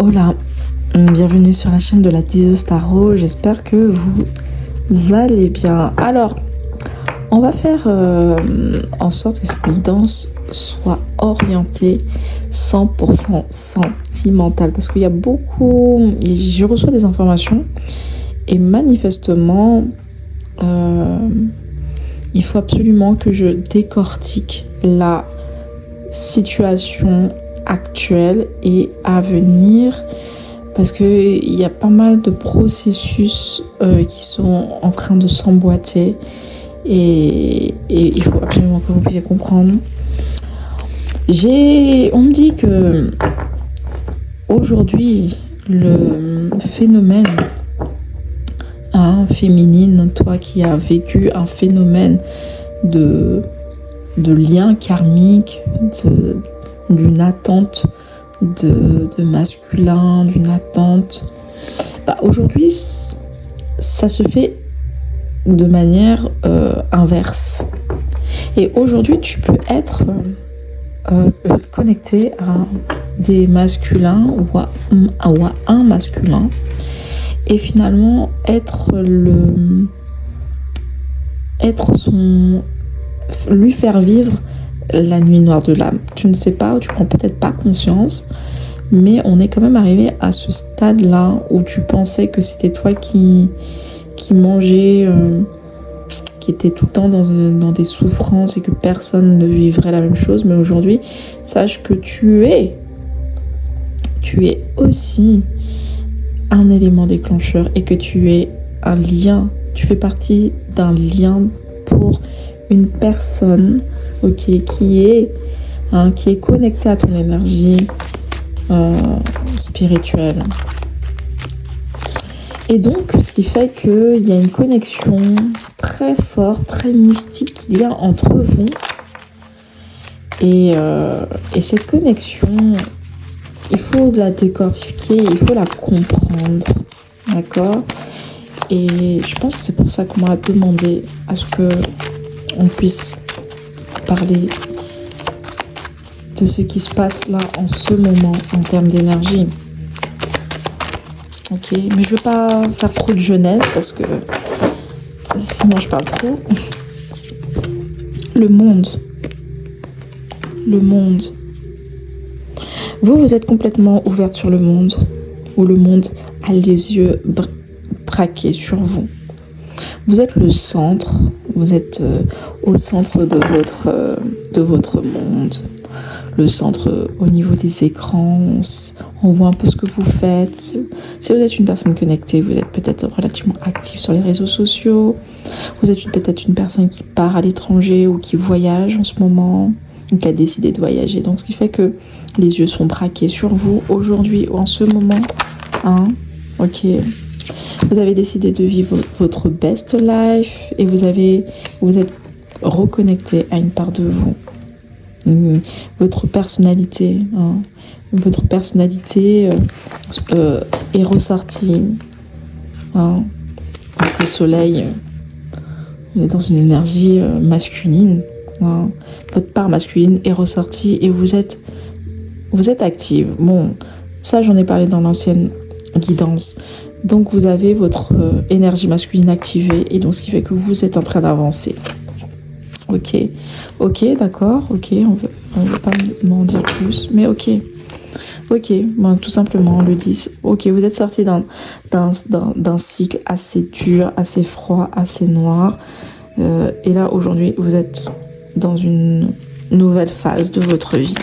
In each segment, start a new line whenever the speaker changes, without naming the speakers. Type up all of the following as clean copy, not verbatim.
Hola, bienvenue sur la chaîne de la Diseuse Tarot, j'espère que vous allez bien. Alors, on va faire en sorte que cette guidance soit orientée 100% sentimentale, parce qu'il y a beaucoup, je reçois des informations et manifestement, il faut absolument que je décortique la situation actuelle et à venir, parce qu'il y a pas mal de processus qui sont en train de s'emboîter et il faut absolument que vous puissiez comprendre. On me dit que aujourd'hui le phénomène féminine, toi qui as vécu un phénomène de lien karmique, d'une attente de masculin, d'une attente. Aujourd'hui, ça se fait de manière inverse. Et aujourd'hui, tu peux être connecté à des masculins ou à un masculin et finalement lui faire vivre la nuit noire de l'âme. Tu ne sais pas, ou tu prends peut-être pas conscience, mais on est quand même arrivé à ce stade-là où tu pensais que c'était toi qui mangeais, qui était tout le temps dans des souffrances et que personne ne vivrait la même chose. Mais aujourd'hui, sache que tu es aussi un élément déclencheur et que tu es un lien. Tu fais partie d'un lien pour une personne, qui est connectée à ton énergie spirituelle. Et donc, ce qui fait qu'il y a une connexion très forte, très mystique qu'il y a entre vous. Et cette connexion, il faut la décortiquer, il faut la comprendre, d'accord? Et je pense que c'est pour ça qu'on m'a demandé à ce que on puisse parler de ce qui se passe là en ce moment en termes d'énergie. Ok, mais je veux pas faire trop de jeunesse parce que sinon je parle trop. Le monde. Vous êtes complètement ouverte sur le monde, ou le monde a les yeux braqués sur vous. Vous êtes le centre, vous êtes au centre de votre monde, le centre au niveau des écrans, on voit un peu ce que vous faites. Si vous êtes une personne connectée, vous êtes peut-être relativement active sur les réseaux sociaux, vous êtes peut-être une personne qui part à l'étranger ou qui voyage en ce moment, ou qui a décidé de voyager. Donc ce qui fait que les yeux sont braqués sur vous aujourd'hui ou en ce moment. Vous avez décidé de vivre votre best life et vous êtes reconnecté à une part de vous. Votre personnalité, est ressortie. Avec le soleil, on est dans une énergie masculine. Votre part masculine est ressortie et vous êtes active. Bon, ça j'en ai parlé dans l'ancienne guidance. Donc vous avez votre énergie masculine activée et donc ce qui fait que vous êtes en train d'avancer. Ok, d'accord, on veut pas m'en dire plus, mais ok, tout simplement le 10. Ok, vous êtes sorti d'un cycle assez dur, assez froid, assez noir, et là aujourd'hui vous êtes dans une nouvelle phase de votre vie,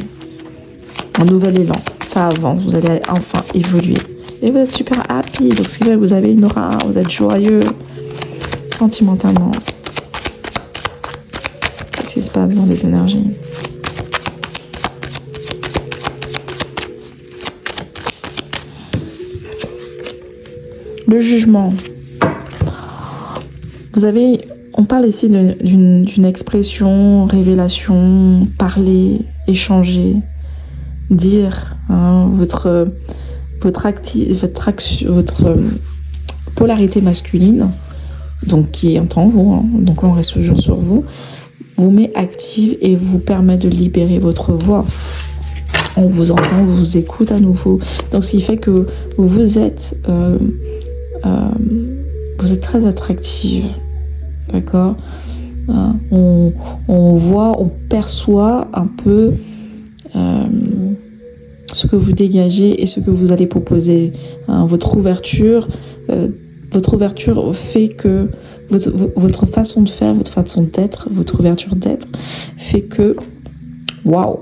un nouvel élan, ça avance, vous allez enfin évoluer. Et vous êtes super happy, donc ce qui fait que vous avez une aura, vous êtes joyeux, sentimentalement. Qu'est-ce qui se passe dans les énergies? Le jugement. On parle ici d'une expression, révélation, parler, échanger, dire, votre polarité masculine, donc qui est en vous, donc là on reste toujours sur vous met active et vous permet de libérer votre voix. on vous entend, on vous écoute à nouveau. Donc, ce qui fait que vous êtes très attractive, d'accord? On voit, on perçoit un peu ce que vous dégagez et ce que vous allez proposer. Votre ouverture fait que votre façon de faire, votre façon d'être, votre ouverture d'être fait que, waouh,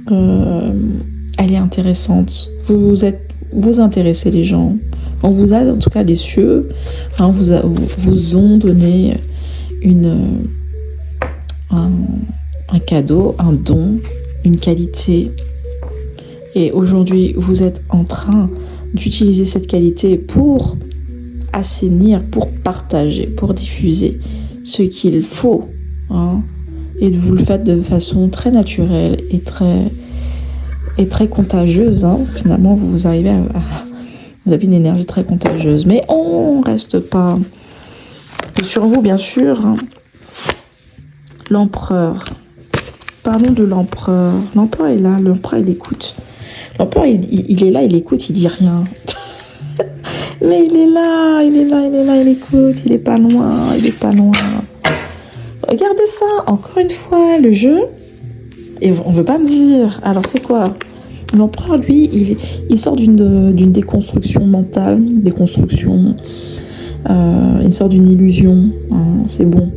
elle est intéressante. Vous intéressez les gens. On vous a, en tout cas, les cieux, vous ont donné un cadeau, un don, une qualité. Et aujourd'hui, vous êtes en train d'utiliser cette qualité pour assainir, pour partager, pour diffuser ce qu'il faut. Et vous le faites de façon très naturelle et très contagieuse. Finalement, vous arrivez vous avez une énergie très contagieuse. Mais on reste pas sur vous, bien sûr. L'empereur. Parlons de l'empereur. L'empereur est là, l'empereur il écoute. L'empereur il est là, il écoute, il dit rien. Mais il est là, il écoute, il est pas loin. Regardez ça, encore une fois, le jeu. Et on veut pas me dire. Alors c'est quoi? L'empereur, lui, il sort d'une déconstruction mentale, il sort d'une illusion. C'est bon.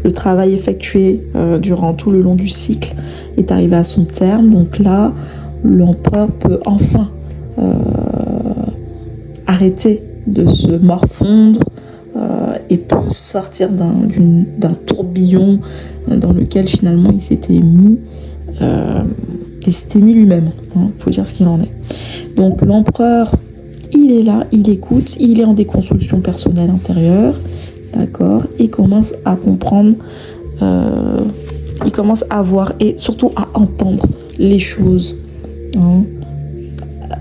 Le travail effectué durant tout le long du cycle est arrivé à son terme. Donc là, l'empereur peut enfin arrêter de se morfondre et peut sortir d'un tourbillon dans lequel finalement il s'était mis lui-même. Faut dire ce qu'il en est. Donc l'empereur, il est là, il écoute, il est en déconstruction personnelle intérieure, d'accord, il commence à comprendre, il commence à voir et surtout à entendre les choses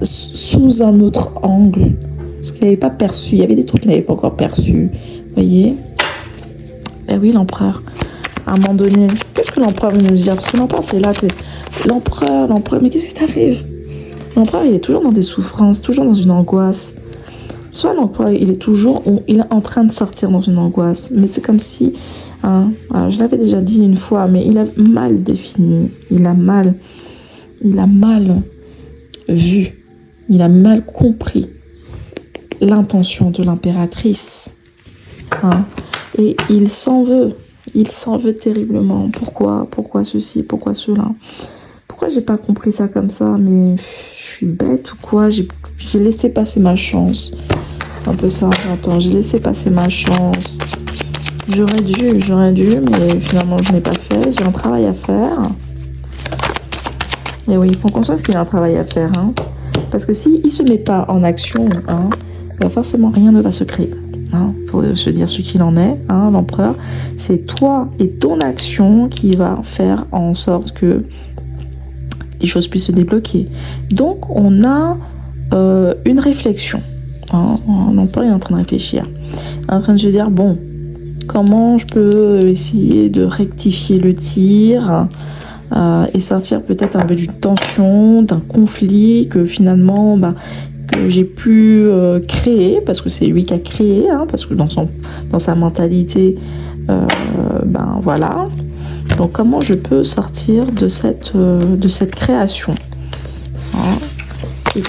sous un autre angle, parce qu'il n'avait pas perçu, il y avait des trucs qu'il n'avait pas encore perçus, voyez. Eh oui, l'empereur, à un moment donné, qu'est-ce que l'empereur veut nous dire? Parce que l'empereur, t'es là, l'empereur, mais qu'est-ce qui t'arrive? L'empereur, il est toujours dans des souffrances, toujours dans une angoisse. Soit l'empereur, il est en train de sortir dans une angoisse, mais c'est comme si, je l'avais déjà dit une fois, mais il a mal défini, il a mal vu, il a mal compris l'intention de l'impératrice. Et il s'en veut terriblement. Pourquoi ceci, pourquoi cela? Pourquoi j'ai pas compris ça comme ça? Mais je suis bête ou quoi? J'ai laissé passer ma chance. C'est un peu ça, j'entends. J'ai laissé passer ma chance. J'aurais dû, mais finalement je n'ai pas fait. J'ai un travail à faire. Et oui, il faut conscience qu'il y a un travail à faire. Parce que s'il ne se met pas en action, forcément rien ne va se créer. Faut se dire ce qu'il en est, l'empereur. C'est toi et ton action qui va faire en sorte que les choses puissent se débloquer. Donc, on a une réflexion. L'empereur est en train de réfléchir. En train de se dire, bon, comment je peux essayer de rectifier le tir et sortir peut-être un peu d'une tension, d'un conflit que finalement... que j'ai pu créer, parce que c'est lui qui a créé, parce que dans sa mentalité, voilà. Donc comment je peux sortir de cette création, et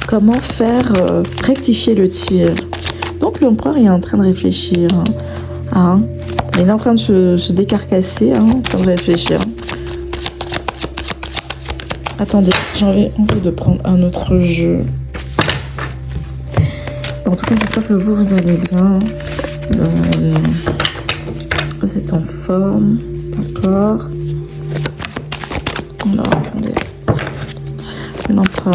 comment faire rectifier le tir. Donc l'empereur est en train de réfléchir, il est en train de se décarcasser, en train de réfléchir. Attendez, j'avais envie de prendre un autre jeu. En tout cas, j'espère que vous allez bien. Vous êtes en forme, d'accord. Alors, attendez. L'empereur.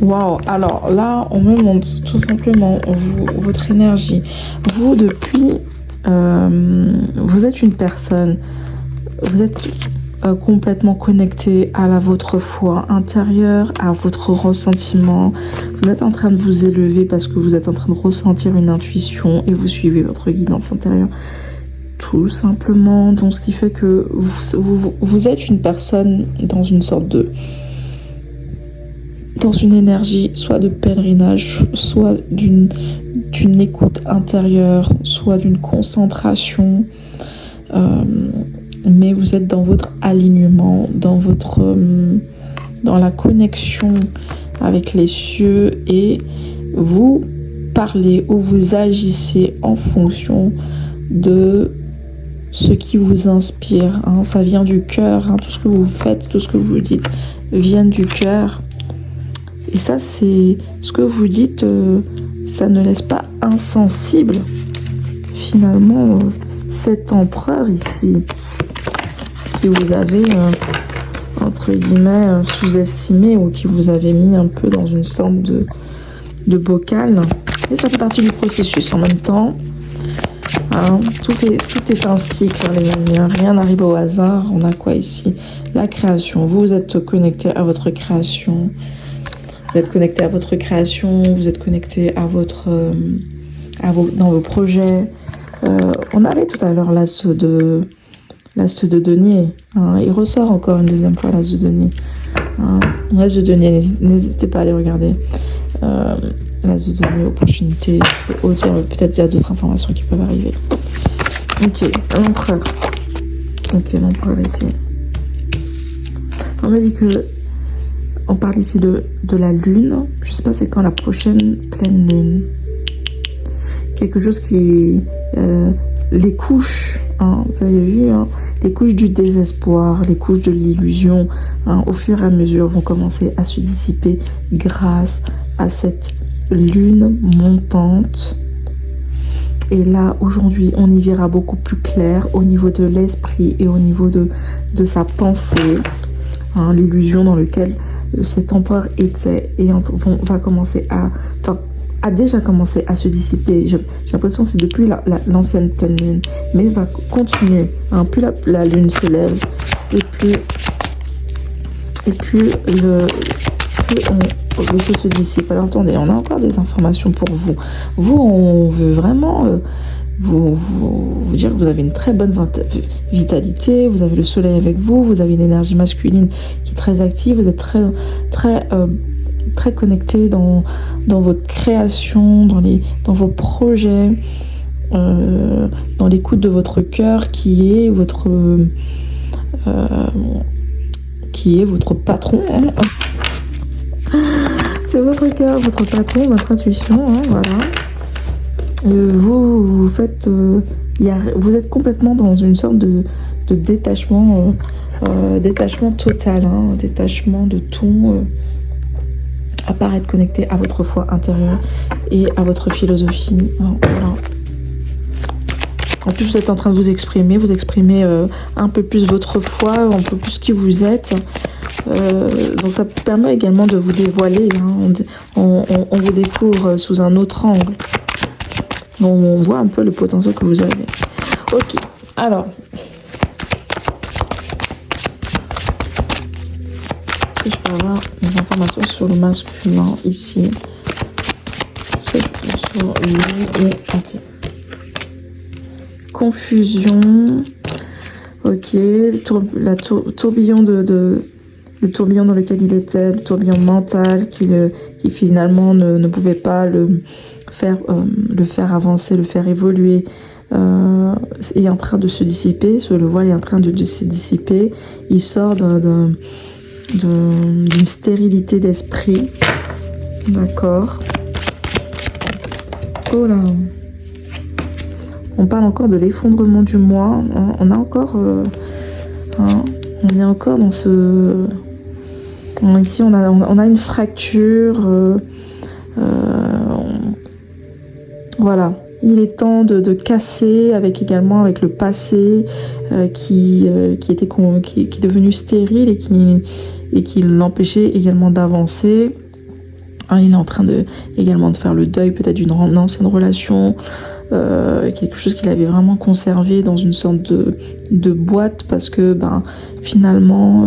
Waouh, alors là, on me montre tout simplement votre énergie. Vous, depuis, vous êtes une personne, complètement connecté à votre foi intérieure, à votre ressentiment. Vous êtes en train de vous élever parce que vous êtes en train de ressentir une intuition et vous suivez votre guidance intérieure. Tout simplement. Donc, ce qui fait que vous êtes une personne dans une sorte de... dans une énergie soit de pèlerinage, soit d'une écoute intérieure, soit d'une concentration. Mais vous êtes dans votre alignement, dans la connexion avec les cieux et vous parlez ou vous agissez en fonction de ce qui vous inspire. Hein. Ça vient du cœur, hein. Tout ce que vous faites, tout ce que vous dites vient du cœur. Et ça, c'est ce que vous dites, ça ne laisse pas insensible finalement cet empereur ici qui vous avez entre guillemets sous-estimé ou qui vous avez mis un peu dans une sorte de bocal. Et ça fait partie du processus en même temps. Hein, tout est un cycle, les amis. Hein, rien n'arrive au hasard. On a quoi ici? La création. Vous êtes connecté à votre création. Vous êtes connecté à votre création. Vous êtes connecté à dans vos projets. On avait tout à l'heure l'as de denier. Hein, il ressort encore une deuxième fois l'as de denier. Hein, l'as de denier, n'hésitez pas à aller regarder. L'as de denier, opportunité, et autres, peut-être il y a d'autres informations qui peuvent arriver. Ok, l'empereur. Ok, l'empereur ici. On m'a dit que on parle ici de la lune. Je sais pas c'est quand la prochaine pleine lune. Quelque chose qui les couches, hein, vous avez vu, hein, les couches du désespoir, les couches de l'illusion, hein, au fur et à mesure vont commencer à se dissiper grâce à cette lune montante. Et là, aujourd'hui, on y verra beaucoup plus clair au niveau de l'esprit et au niveau de sa pensée, hein, l'illusion dans laquelle cet empereur était et va commencer a déjà commencé à se dissiper. J'ai l'impression que c'est depuis l'ancienne pleine lune, mais va continuer. Hein, plus la lune se lève et plus les choses se dissipent. Alors attendez, on a encore des informations pour vous. Vous, on veut vraiment vous dire que vous avez une très bonne vitalité, vous avez le soleil avec vous, vous avez une énergie masculine qui est très active, vous êtes très connecté dans votre création, dans vos projets, dans l'écoute de votre cœur qui est votre patron. Hein. C'est votre cœur, votre patron, votre intuition, hein, voilà. Vous faites, vous êtes complètement dans une sorte de détachement, détachement total, hein, détachement de tout. À part être connecté à votre foi intérieure et à votre philosophie. Voilà. En plus, vous êtes en train de vous exprimer un peu plus votre foi, un peu plus qui vous êtes. Donc ça permet également de vous dévoiler. Hein. On vous découvre sous un autre angle. Donc on voit un peu le potentiel que vous avez. Ok, alors... Est-ce que je peux avoir des informations sur le masculin ici? Est-ce que je peux sur lui? Ok. Confusion. Ok. Le tourbillon le tourbillon dans lequel il était, le tourbillon mental qui finalement ne pouvait pas le faire avancer, le faire évoluer, est en train de se dissiper. Le voile est en train de se dissiper. Il sort d'une stérilité d'esprit. D'accord. Oh là. On parle encore de l'effondrement du moi. On a encore... on est encore dans ce... Ici, on a une fracture. Voilà. Il est temps de casser avec le passé qui est devenu stérile et qui l'empêchait également d'avancer. Hein, il est en train également de faire le deuil peut-être d'une ancienne relation. quelque chose qu'il avait vraiment conservé dans une sorte de boîte parce que finalement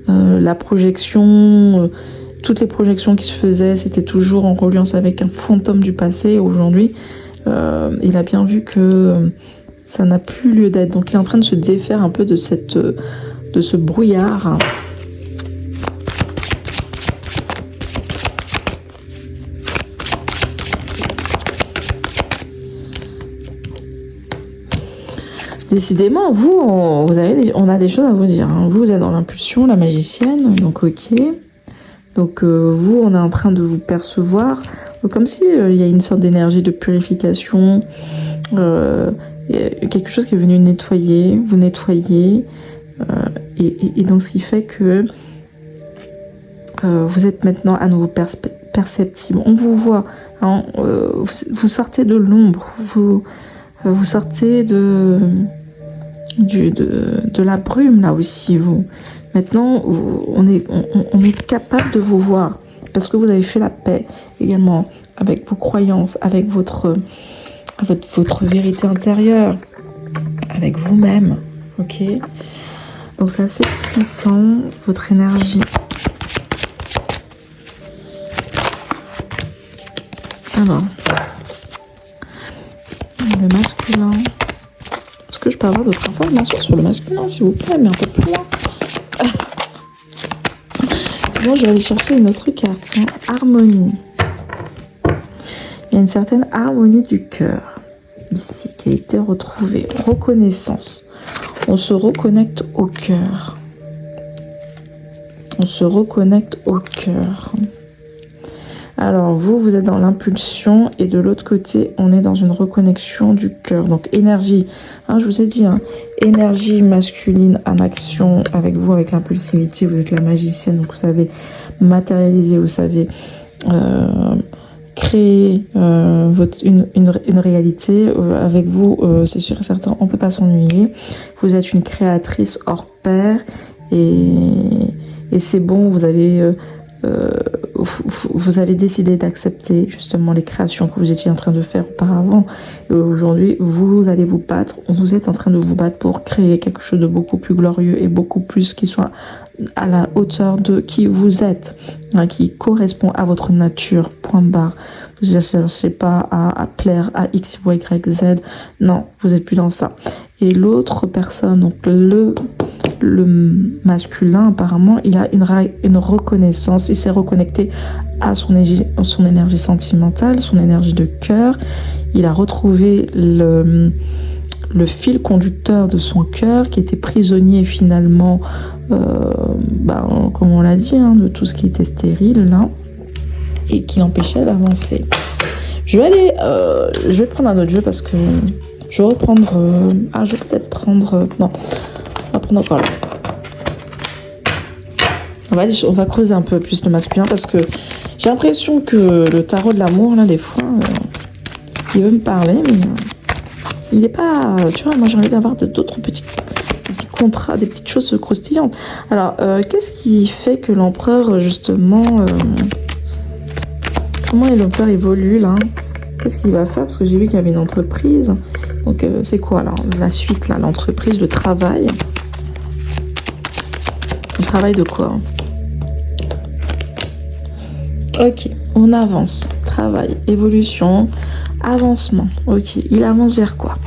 la projection, toutes les projections qui se faisaient, c'était toujours en reliance avec un fantôme du passé. Aujourd'hui, il a bien vu que ça n'a plus lieu d'être. Donc il est en train de se défaire un peu de ce brouillard. Décidément, vous, on a des choses à vous dire. Hein. Vous êtes dans l'impulsion, la magicienne, donc ok. Donc vous, on est en train de vous percevoir comme si il y a une sorte d'énergie de purification, quelque chose qui est venu nettoyer, vous nettoyer, et donc ce qui fait que vous êtes maintenant à nouveau perceptible. On vous voit, hein, vous sortez de l'ombre, vous sortez de la brume là aussi. Vous maintenant, on est capable de vous voir parce que vous avez fait la paix également avec vos croyances, avec votre vérité intérieure, avec vous-même. Ok, donc c'est assez puissant votre énergie. Alors, le masculin. Est-ce que je peux avoir d'autres informations sur le masculin, s'il vous plaît, mais un peu plus loin. Sinon, je vais aller chercher une autre carte. Hein. Harmonie. Il y a une certaine harmonie du cœur, ici, qui a été retrouvée. Reconnaissance. On se reconnecte au cœur. On se reconnecte au cœur. Alors, vous êtes dans l'impulsion et de l'autre côté, on est dans une reconnexion du cœur. Donc, énergie, hein, je vous ai dit, hein, énergie masculine en action avec vous, avec l'impulsivité. Vous êtes la magicienne, donc vous savez matérialiser, vous savez créer une réalité. Avec vous, c'est sûr et certain, on ne peut pas s'ennuyer. Vous êtes une créatrice hors pair et c'est bon, vous avez décidé d'accepter justement les créations que vous étiez en train de faire auparavant. Et aujourd'hui, vous allez vous battre. Vous êtes en train de vous battre pour créer quelque chose de beaucoup plus glorieux et beaucoup plus qui soit à la hauteur de qui vous êtes, hein, qui correspond à votre nature, point barre. Vous ne cherchez pas à plaire à X, Y, Z. Non, vous n'êtes plus dans ça. Et l'autre personne, donc le masculin, apparemment, il a une reconnaissance. Il s'est reconnecté à son énergie sentimentale, son énergie de cœur. Il a retrouvé le fil conducteur de son cœur qui était prisonnier finalement, comme on l'a dit, hein, de tout ce qui était stérile là et qui l'empêchait d'avancer. Je vais prendre un autre jeu parce que je vais reprendre. Je vais peut-être prendre. Non, on va prendre encore là. On va creuser un peu plus le masculin parce que j'ai l'impression que le tarot de l'amour, là, des fois, il veut me parler, mais il n'est pas. Tu vois, moi j'ai envie d'avoir d'autres petits contrats, des petites choses croustillantes. Alors, qu'est-ce qui fait que l'empereur, justement. Comment l'empereur évolue là? Qu'est-ce qu'il va faire? Parce que j'ai vu qu'il y avait une entreprise. Donc, c'est quoi là? La suite là, l'entreprise, le travail. Le travail de quoi? Ok, on avance. Travail, évolution, avancement. Ok, il avance vers quoi?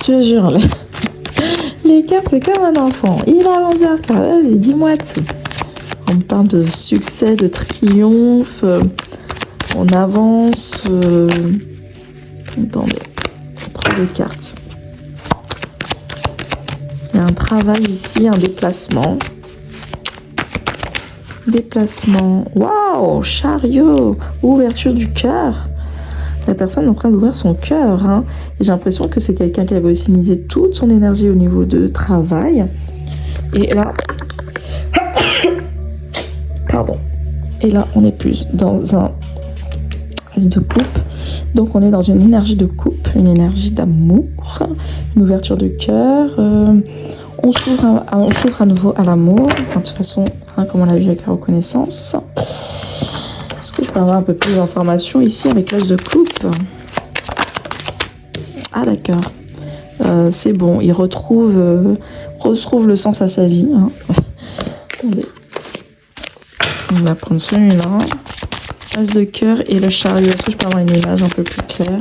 Je jure, les cartes, c'est comme un enfant. Il avance vers quoi? Vas-y, dis-moi tout. On parle de succès, de triomphe. On avance. Attendez, trop de cartes. Il y a un travail ici, un déplacement. Déplacement. Waouh, chariot. Ouverture du cœur. La personne est en train d'ouvrir son cœur. Hein. Et j'ai l'impression que c'est quelqu'un qui avait aussi misé toute son énergie au niveau de travail. Et là... Pardon. Et là, on est plus dans un de coupe. Donc, on est dans une énergie de coupe, une énergie d'amour, une ouverture de cœur. On s'ouvre à nouveau à l'amour. De toute façon, hein, comme on l'a vu avec la reconnaissance. Est-ce que je peux avoir un peu plus d'informations ici avec l'as de coupe? Ah d'accord. C'est bon, il retrouve le sens à sa vie. Hein. Attendez. On va prendre celui-là. As de cœur et le chariot. Est-ce que je peux avoir une image un peu plus claire?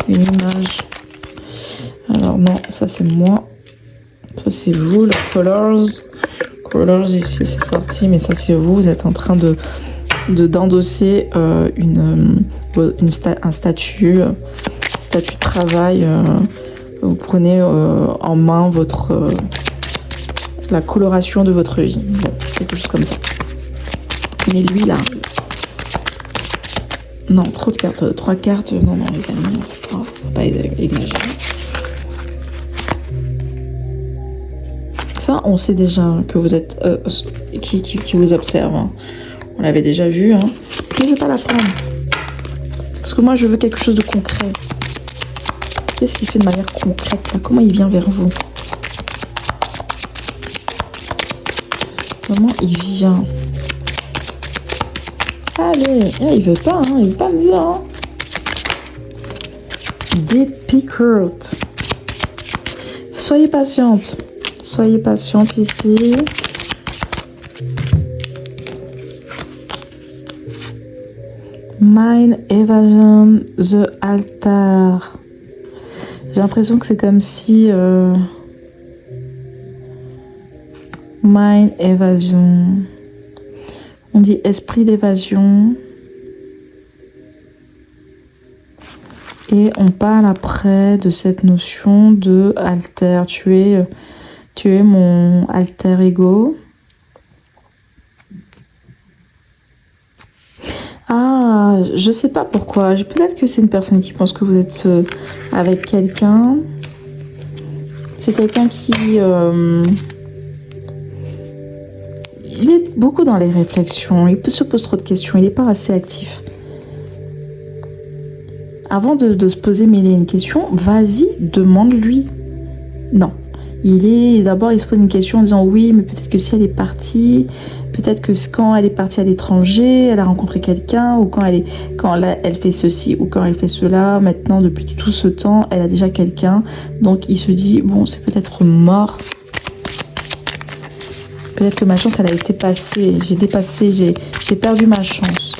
Une image. Alors non, ça c'est moi. Ça c'est vous, le colors. Colors ici c'est sorti, mais ça c'est vous. Vous êtes en train d'endosser un statut de travail. Vous prenez en main la coloration de votre vie. Bon, quelque chose comme ça. Mais lui là, non, trop de cartes, 3 cartes, non, les amis, faut pas exagérer. Ça, on sait déjà que vous êtes qui vous observe. Hein. On l'avait déjà vu, hein. Mais je vais pas la prendre parce que moi, je veux quelque chose de concret. Qu'est-ce qu'il fait de manière concrète là? Comment il vient vers vous? Comment il vient? Allez, il veut pas, hein, il veut pas me dire. Hein. Difficult. Soyez patiente ici. Mind Evasion, The Altar. J'ai l'impression que c'est comme si Mind Evasion. On dit esprit d'évasion. Et on parle après de cette notion de alter. Tu es mon alter ego. Ah, je sais pas pourquoi. Peut-être que c'est une personne qui pense que vous êtes avec quelqu'un. C'est quelqu'un qui... il est beaucoup dans les réflexions. Il se pose trop de questions. Il n'est pas assez actif. Avant de se poser mille et une questions, vas-y, demande-lui. Non. D'abord, il se pose une question en disant oui, mais peut-être que si elle est partie, peut-être que quand elle est partie à l'étranger, elle a rencontré quelqu'un, ou quand elle fait ceci, ou quand elle fait cela, maintenant, depuis tout ce temps, elle a déjà quelqu'un. Donc, il se dit, bon, c'est peut-être mort. Peut-être que ma chance, elle a été passée. J'ai perdu ma chance.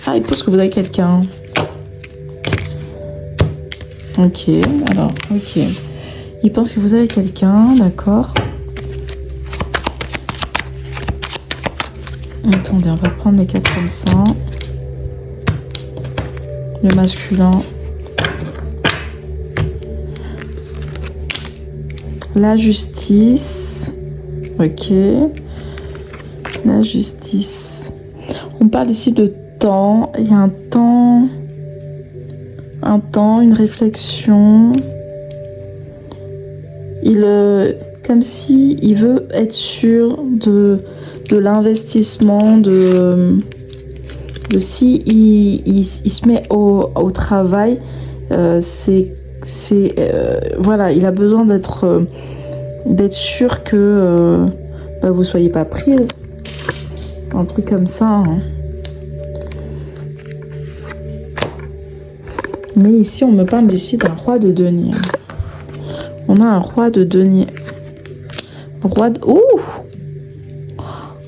Ah, il pense que vous avez quelqu'un. Ok, alors, ok. Il pense que vous avez quelqu'un, d'accord. Attendez, on va prendre les 4 comme ça. Le masculin. La justice. Ok. La justice. On parle ici de temps. Il y a un temps, une réflexion. Comme si il veut être sûr de l'investissement, si il se met au travail, voilà, il a besoin d'être sûr que vous soyez pas prise, un truc comme ça. Hein. Mais ici, on me parle d'ici d'un roi de denier. On a un roi de denier. Ouh!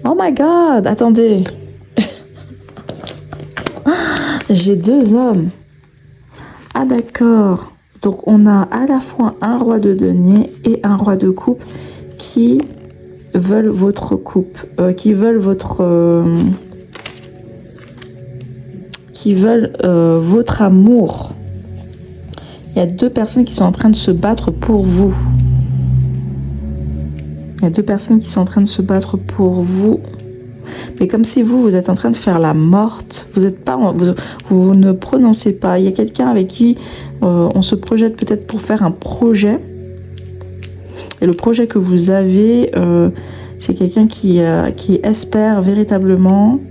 Oh my god! Attendez. J'ai 2 hommes. Ah d'accord. Donc on a à la fois un roi de denier et un roi de coupe qui veulent votre coupe. Qui veulent votre amour. Il y a 2 personnes qui sont en train de se battre pour vous. Il y a 2 personnes qui sont en train de se battre pour vous. Mais comme si vous êtes en train de faire la morte. Vous ne prononcez pas. Il y a quelqu'un avec qui on se projette peut-être pour faire un projet. Et le projet que vous avez, c'est quelqu'un qui espère véritablement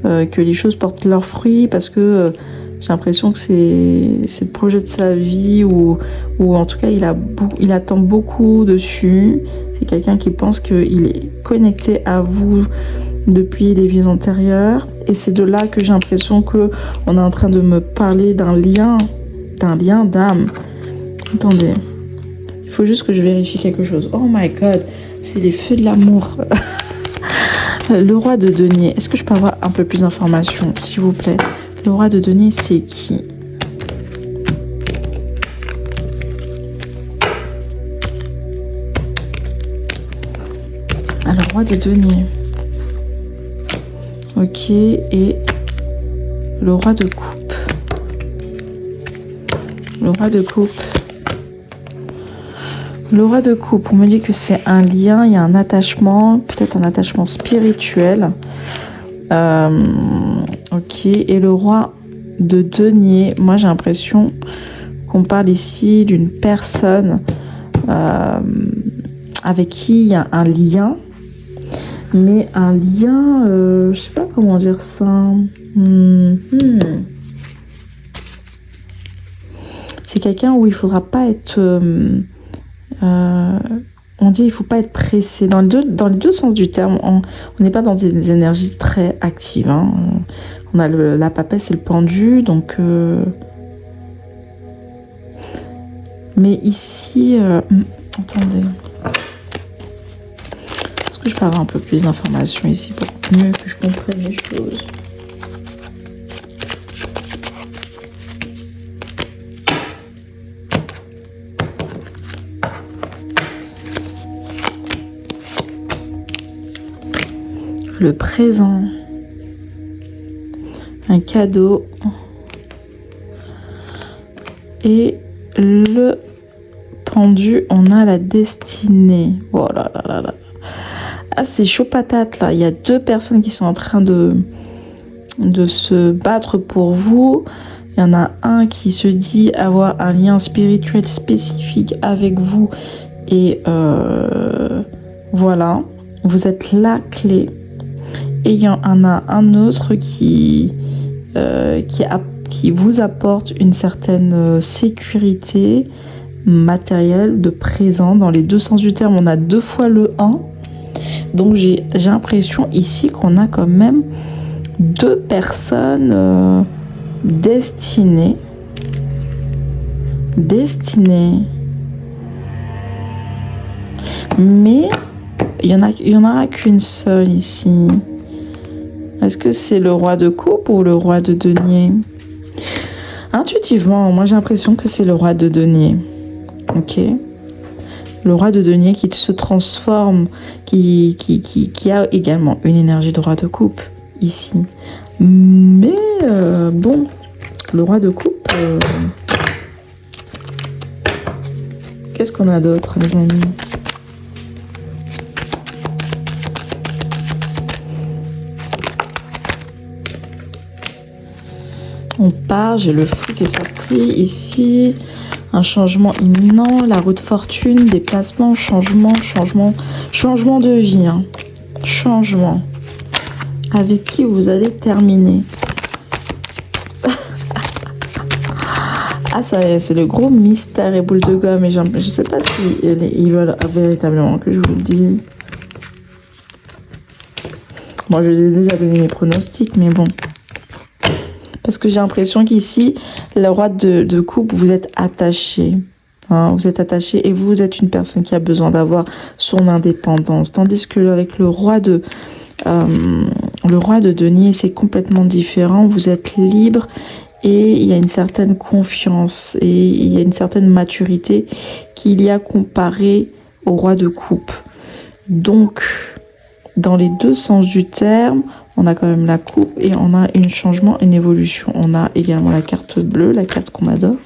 que les choses portent leurs fruits, parce que j'ai l'impression que c'est le projet de sa vie, ou en tout cas il attend beaucoup dessus. C'est quelqu'un qui pense qu'il est connecté à vous depuis les vies antérieures. Et c'est de là que j'ai l'impression que on est en train de me parler d'un lien d'âme. Attendez, il faut juste que je vérifie quelque chose. Oh my god, c'est les feux de l'amour. Le roi de denier. Est-ce que je peux avoir un peu plus d'informations, s'il vous plaît? Le roi de denier, c'est qui? Alors, roi de denier. Ok, et le roi de coupe. Le roi de coupe. Le roi de coupe, on me dit que c'est un lien, il y a un attachement, peut-être un attachement spirituel. Ok, et le roi de denier, moi j'ai l'impression qu'on parle ici d'une personne avec qui il y a un lien, mais un lien, je sais pas comment dire ça. C'est quelqu'un où il faudra pas être... on dit il faut pas être pressé. Dans les deux sens du terme, on n'est pas dans des énergies très actives. Hein. On a la papesse et le pendu, donc... Mais ici... attendez. Est-ce que je peux avoir un peu plus d'informations ici pour mieux que je comprenne les choses? Le présent, un cadeau et le pendu, on a la destinée. Oh là là là là. Ah, c'est chaud patate là. Il y a deux personnes qui sont en train de se battre pour vous. Il y en a un qui se dit avoir un lien spirituel spécifique avec vous et voilà, vous êtes la clé. Et il y en a un autre qui vous apporte une certaine sécurité matérielle de présent. Dans les deux sens du terme, on a 2 fois le 1. Donc j'ai l'impression ici qu'on a quand même 2 personnes destinées. Mais il y en aura qu'une seule ici. Est-ce que c'est le roi de coupe ou le roi de denier? Intuitivement, moi j'ai l'impression que c'est le roi de denier. Ok. Le roi de denier qui se transforme, qui a également une énergie de roi de coupe ici. Mais bon, le roi de coupe... Qu'est-ce qu'on a d'autre, les amis? On part, j'ai le fou qui est sorti ici. Un changement imminent, la roue de fortune, déplacement, changement de vie. Hein. Changement. Avec qui vous allez terminer? Ah, ça c'est le gros mystère et boule de gomme. Et je sais pas si ils veulent véritablement que je vous le dise. Moi, je vous ai déjà donné mes pronostics, mais bon. Parce que j'ai l'impression qu'ici, le roi de coupe, vous êtes attaché. Hein, vous êtes attaché et vous êtes une personne qui a besoin d'avoir son indépendance. Tandis que avec le roi de denier, c'est complètement différent. Vous êtes libre et il y a une certaine confiance et il y a une certaine maturité qu'il y a comparé au roi de coupe. Donc, dans les deux sens du terme, on a quand même la coupe et on a un changement, une évolution. On a également la carte bleue, la carte qu'on adore.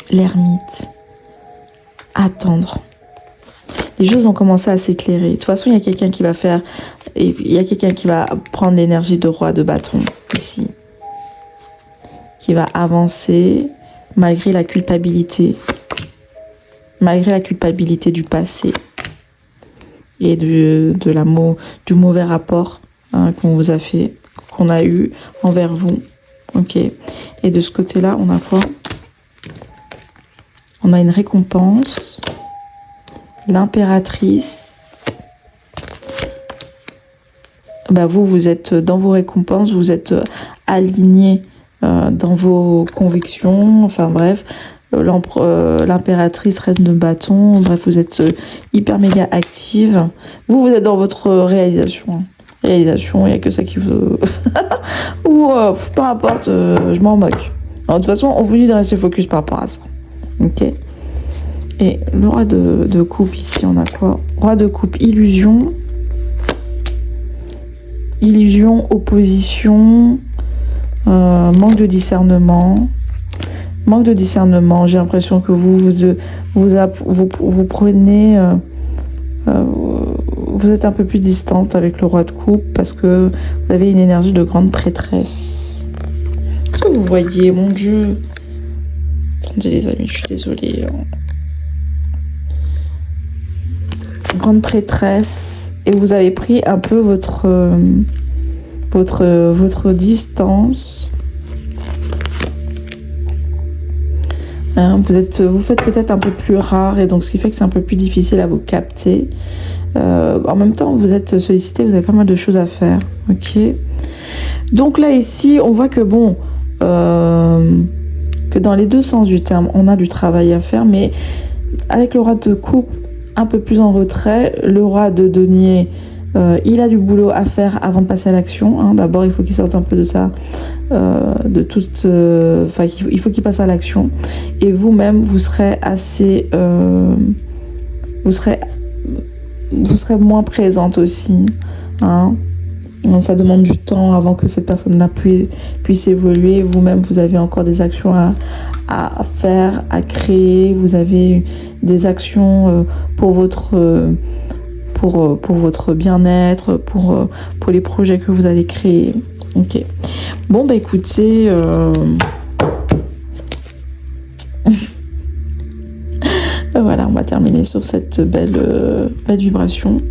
L'ermite. Attendre. Les choses vont commencer à s'éclairer. De toute façon, il y a quelqu'un qui va faire... Et il y a quelqu'un qui va prendre l'énergie de roi de bâton, ici. Qui va avancer malgré la culpabilité. Malgré la culpabilité du passé. Et du mauvais rapport qu'on vous a fait, qu'on a eu envers vous. Ok. Et de ce côté-là, on a quoi? On a une récompense. L'impératrice. bah vous êtes dans vos récompenses, vous êtes aligné dans vos convictions, enfin bref, l'impératrice reste de bâton, bref, vous êtes hyper méga active. Vous êtes dans votre réalisation. Réalisation, il n'y a que ça qui vous... Ou peu importe, je m'en moque. Alors, de toute façon, on vous dit de rester focus par rapport à ça. Ok. Et le roi de coupe, ici, on a quoi? Roi de coupe, illusion. Illusion, opposition, manque de discernement. Manque de discernement, j'ai l'impression que vous prenez... vous êtes un peu plus distante avec le roi de coupe parce que vous avez une énergie de grande prêtresse. Est-ce que vous voyez, mon Dieu? Attendez les amis, je suis désolée. Grande prêtresse. Et vous avez pris un peu votre distance. Hein, vous faites peut-être un peu plus rare et donc ce qui fait que c'est un peu plus difficile à vous capter. En même temps, vous êtes sollicité, vous avez pas mal de choses à faire. Ok. Donc là, ici, on voit que bon, que dans les deux sens du terme, on a du travail à faire, mais avec le roi de coupe un peu plus en retrait, le roi de denier, il a du boulot à faire avant de passer à l'action. Hein. D'abord, il faut qu'il sorte un peu de ça, il faut qu'il passe à l'action. Et vous-même, vous serez assez, vous serez moins présente aussi. Hein. Donc, ça demande du temps avant que cette personne-là puisse évoluer. Vous-même, vous avez encore des actions à faire, à créer. Vous avez des actions pour votre bien-être, pour les projets que vous allez créer. Ok. Bon, bah écoutez... Voilà, on va terminer sur cette belle vibration.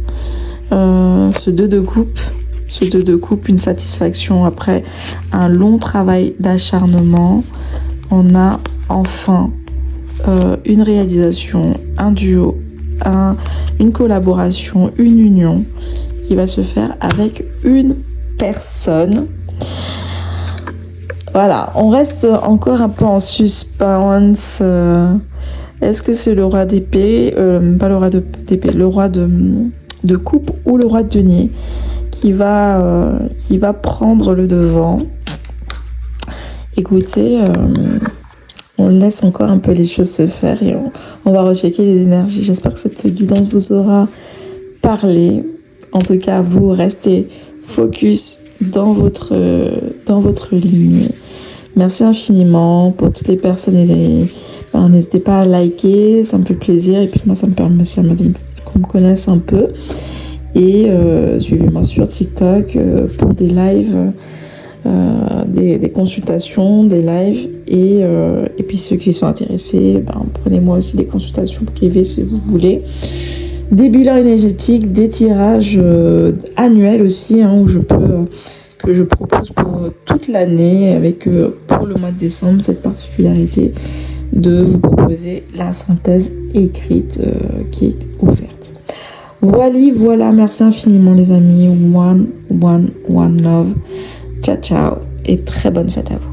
Ce 2 de coupe, une satisfaction après un long travail d'acharnement. On a enfin une réalisation, un duo, une collaboration, une union qui va se faire avec une personne. Voilà, on reste encore un peu en suspense. Est-ce que c'est le roi d'épée, pas le roi d'épée, le roi de coupe ou le roi de denier qui va prendre le devant? Écoutez, on laisse encore un peu les choses se faire et on va rechecker les énergies. J'espère que cette guidance vous aura parlé. En tout cas, vous restez focus dans votre ligne. Merci infiniment pour toutes les personnes. N'hésitez pas à liker, ça me fait plaisir. Et puis moi, ça me permet aussi qu'on me connaisse un peu. Et suivez-moi sur TikTok pour des lives, des consultations, des lives. Et puis ceux qui sont intéressés, prenez-moi aussi des consultations privées si vous voulez. Des bilans énergétiques, des tirages annuels aussi, où que je propose pour toute l'année, avec pour le mois de décembre cette particularité de vous proposer la synthèse écrite qui est offerte. Voilà, merci infiniment les amis. One love. Ciao, ciao et très bonne fête à vous.